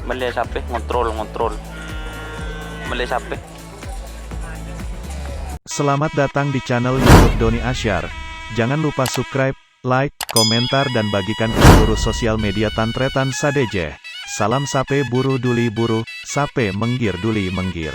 Mali sapi, ngontrol. Mali sapi. Selamat datang di channel YouTube Doni Asyar. Jangan lupa subscribe, like, komentar dan bagikan ke seluruh sosial media Tantretan Sadejeh. Salam sape buru duli buru, sape menggir duli menggir.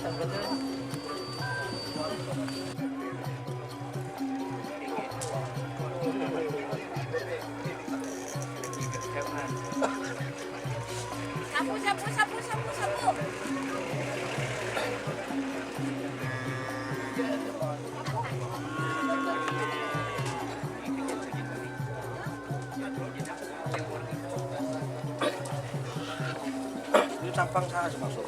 Sapu. Itu tampang saya masuk.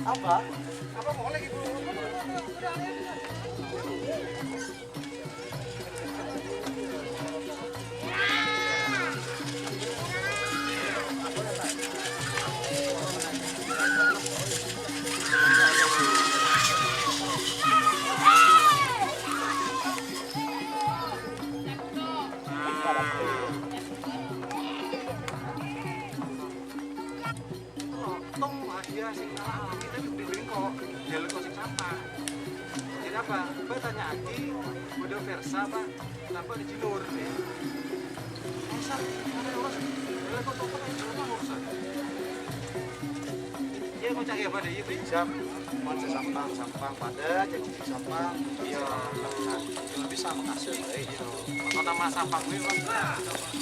Apa? Apa mau lagi bro? Tong hadiah sing ala kita dibeliin kok jalur kosing sampah. Jadi apa? Mbak tanya Aki, udah Versa apa? Tanpa di Cilur nih. Masa? Ada urus? Jalur kok toko yang jalur apa urusan? Iya mau cari apa deh? Iya pinjam. Masa sampah pada jadi sampah. Iya. Cuma bisa makasih. Iya. Kalau nama sampah gue kan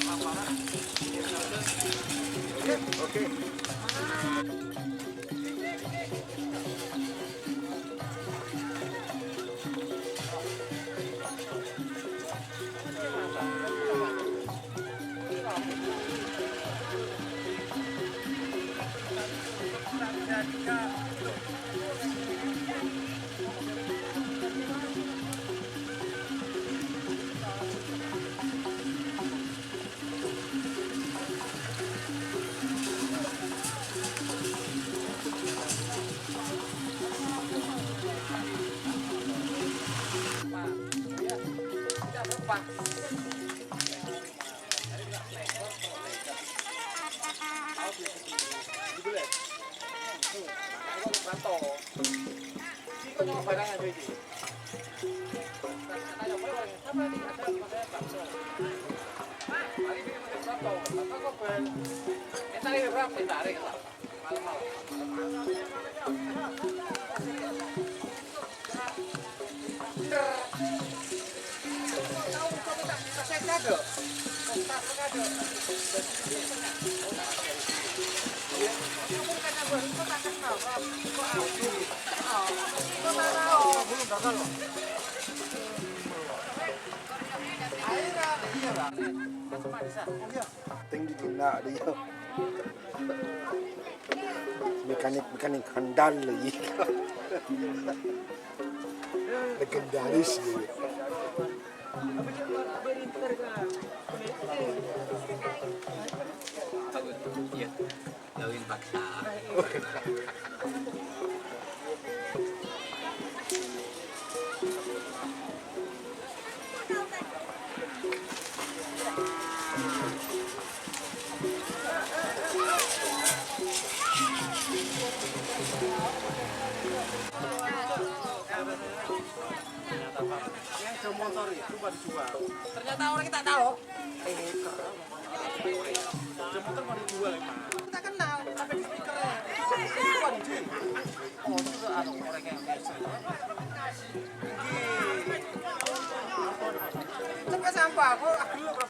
sampah. Oke. Tinggi guna dia. Mekanik handal lagi. Legendaris dia. Iya, kawin paksa. Yang jam motor itu baru dijual. Ternyata orang kita tahu. Jam motor mau dijual emang. Kita kenal, tapi di speakernya. Itu anjing. Oh, itu ada orang yang biasa. Ini. Sampai sampah, aku